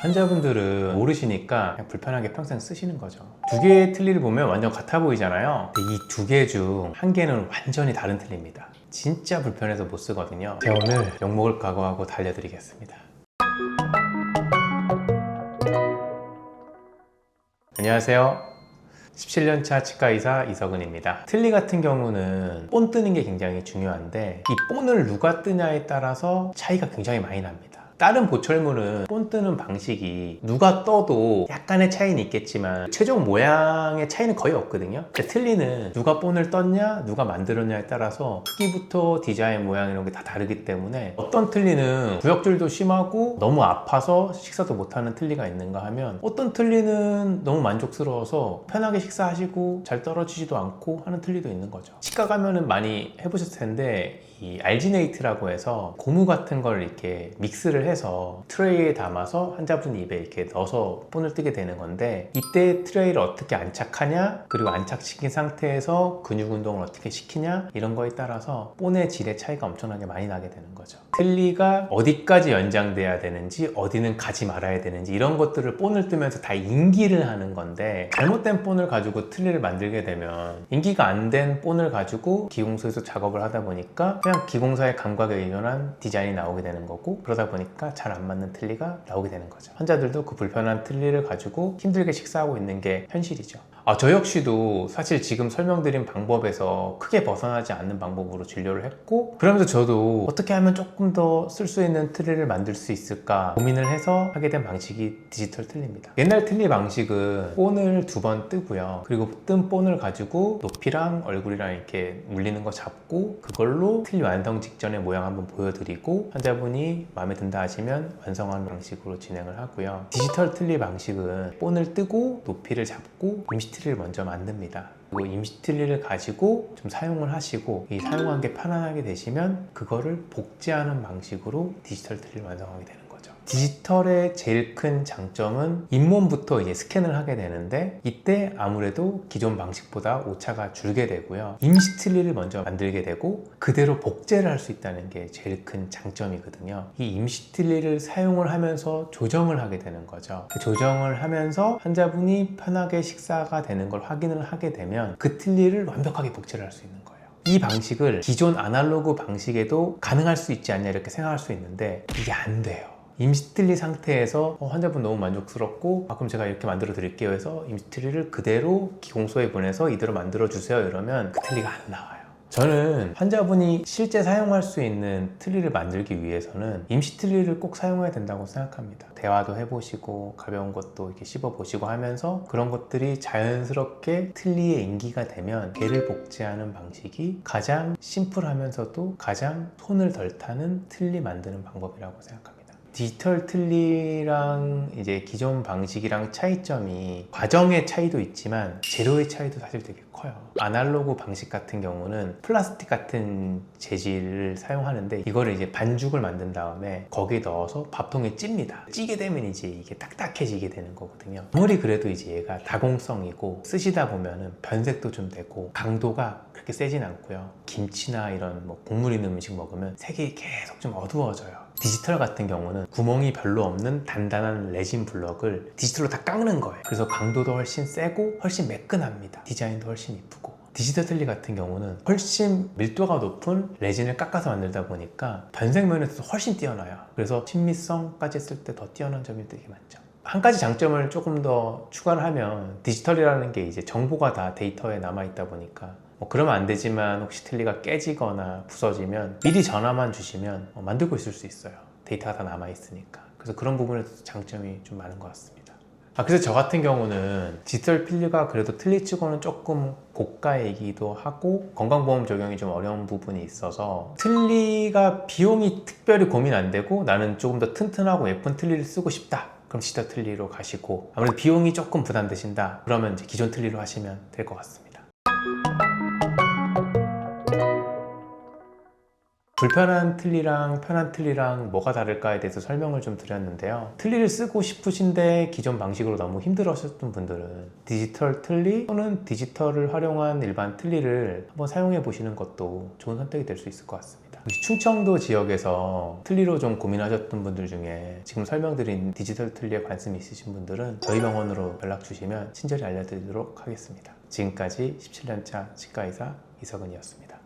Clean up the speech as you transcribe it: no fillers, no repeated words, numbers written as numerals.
환자분들은 모르시니까 그냥 불편하게 평생 쓰시는 거죠. 두 개의 틀니를 보면 완전 같아 보이잖아요. 근데 이 두 개 중 한 개는 완전히 다른 틀니입니다. 진짜 불편해서 못 쓰거든요. 제가 오늘 욕먹을 각오하고 달려드리겠습니다. 안녕하세요. 17년차 치과의사 이석은입니다. 틀니 같은 경우는 본 뜨는 게 굉장히 중요한데 이 본을 누가 뜨냐에 따라서 차이가 굉장히 많이 납니다. 다른 보철물은 본 뜨는 방식이 누가 떠도 약간의 차이는 있겠지만 최종 모양의 차이는 거의 없거든요. 틀니는 누가 본을 떴냐 누가 만들었냐에 따라서 크기부터 디자인 모양 이런 게 다 다르기 때문에 어떤 틀니는 구역질도 심하고 너무 아파서 식사도 못하는 틀니가 있는가 하면 어떤 틀니는 너무 만족스러워서 편하게 식사하시고 잘 떨어지지도 않고 하는 틀니도 있는 거죠. 치과 가면은 많이 해보셨을 텐데 이 알지네이트라고 해서 고무 같은 걸 이렇게 믹스를 해서 트레이에 담아서 환자분 입에 이렇게 넣어서 본을 뜨게 되는 건데 이때 트레이를 어떻게 안착하냐 그리고 안착시킨 상태에서 근육 운동을 어떻게 시키냐 이런 거에 따라서 본의 질의 차이가 엄청나게 많이 나게 되는 거죠. 틀니가 어디까지 연장돼야 되는지 어디는 가지 말아야 되는지 이런 것들을 본을 뜨면서 다 인기를 하는 건데 잘못된 본을 가지고 틀니를 만들게 되면 인기가 안 된 본을 가지고 기공소에서 작업을 하다 보니까 그냥 기공사의 감각에 의존한 디자인이 나오게 되는 거고 그러다 보니까 잘 안 맞는 틀니가 나오게 되는 거죠. 환자들도 그 불편한 틀니를 가지고 힘들게 식사하고 있는 게 현실이죠. 저 역시도 사실 지금 설명드린 방법에서 크게 벗어나지 않는 방법으로 진료를 했고 그러면서 저도 어떻게 하면 조금 더 쓸 수 있는 틀니를 만들 수 있을까 고민을 해서 하게 된 방식이 디지털 틀니입니다. 옛날 틀니 방식은 본을 두 번 뜨고요. 그리고 뜬 본을 가지고 높이랑 얼굴이랑 이렇게 물리는 거 잡고 그걸로 틀니 완성 직전의 모양 한번 보여드리고 환자분이 마음에 든다 하시면 완성하는 방식으로 진행을 하고요. 디지털 틀니 방식은 본을 뜨고 높이를 잡고 임시 틀니를 먼저 만듭니다. 그리고 임시 틀니를 가지고 좀 사용을 하시고 이 사용한 게 편안하게 되시면 그거를 복제하는 방식으로 디지털 틀니를 완성하게 되는 거죠. 디지털의 제일 큰 장점은 잇몸부터 이제 스캔을 하게 되는데 이때 아무래도 기존 방식보다 오차가 줄게 되고요. 임시 틀니를 먼저 만들게 되고 그대로 복제를 할 수 있다는 게 제일 큰 장점이거든요. 이 임시 틀니를 사용을 하면서 조정을 하게 되는 거죠. 그 조정을 하면서 환자분이 편하게 식사가 되는 걸 확인을 하게 되면 그 틀니를 완벽하게 복제를 할 수 있는 거예요. 이 방식을 기존 아날로그 방식에도 가능할 수 있지 않냐 이렇게 생각할 수 있는데 이게 안 돼요. 임시 틀니 상태에서 환자분 너무 만족스럽고 그럼 제가 이렇게 만들어 드릴게요 해서 임시 틀니를 그대로 기공소에 보내서 이대로 만들어 주세요 이러면 그 틀니가 안 나와요. 저는 환자분이 실제 사용할 수 있는 틀니를 만들기 위해서는 임시 틀니를 꼭 사용해야 된다고 생각합니다. 대화도 해보시고 가벼운 것도 이렇게 씹어보시고 하면서 그런 것들이 자연스럽게 틀니에 인기가 되면 개를 복제하는 방식이 가장 심플하면서도 가장 손을 덜 타는 틀니 만드는 방법이라고 생각합니다. 디지털 틀니랑 이제 기존 방식이랑 차이점이 과정의 차이도 있지만 재료의 차이도 사실 되게 커요. 아날로그 방식 같은 경우는 플라스틱 같은 재질을 사용하는데 이거를 이제 반죽을 만든 다음에 거기에 넣어서 밥통에 찝니다. 찌게 되면 이제 이게 딱딱해지게 되는 거거든요. 아무리 그래도 이제 얘가 다공성이고 쓰시다 보면은 변색도 좀 되고 강도가 그렇게 세진 않고요. 김치나 이런 뭐 국물 있는 음식 먹으면 색이 계속 좀 어두워져요. 디지털 같은 경우는 구멍이 별로 없는 단단한 레진 블럭을 디지털로 다 깎는 거예요. 그래서 강도도 훨씬 세고 훨씬 매끈합니다. 디자인도 훨씬 이쁘고. 디지털 틀니 같은 경우는 훨씬 밀도가 높은 레진을 깎아서 만들다 보니까 변색 면에서도 훨씬 뛰어나요. 그래서 친밀성까지 했을 때 더 뛰어난 점이 되게 많죠. 한 가지 장점을 조금 더 추가를 하면 디지털이라는 게 이제 정보가 다 데이터에 남아있다 보니까 그러면 안 되지만 혹시 틀니가 깨지거나 부서지면 미리 전화만 주시면 만들고 있을 수 있어요. 데이터가 다 남아있으니까. 그래서 그런 부분에서 장점이 좀 많은 것 같습니다. 그래서 저 같은 경우는 디지털 틀니가 그래도 틀니치고는 조금 고가이기도 하고 건강보험 적용이 좀 어려운 부분이 있어서 틀니가 비용이 특별히 고민 안 되고 나는 조금 더 튼튼하고 예쁜 틀니를 쓰고 싶다. 그럼 디지털 틀니로 가시고 아무래도 비용이 조금 부담되신다. 그러면 이제 기존 틀니로 하시면 될 것 같습니다. 불편한 틀니랑 편한 틀니랑 뭐가 다를까에 대해서 설명을 좀 드렸는데요. 틀니를 쓰고 싶으신데 기존 방식으로 너무 힘들어하셨던 분들은 디지털 틀니 또는 디지털을 활용한 일반 틀니를 한번 사용해 보시는 것도 좋은 선택이 될 수 있을 것 같습니다. 혹시 충청도 지역에서 틀니로 좀 고민하셨던 분들 중에 지금 설명드린 디지털 틀니에 관심이 있으신 분들은 저희 병원으로 연락 주시면 친절히 알려드리도록 하겠습니다. 지금까지 17년차 치과의사 이석은이었습니다.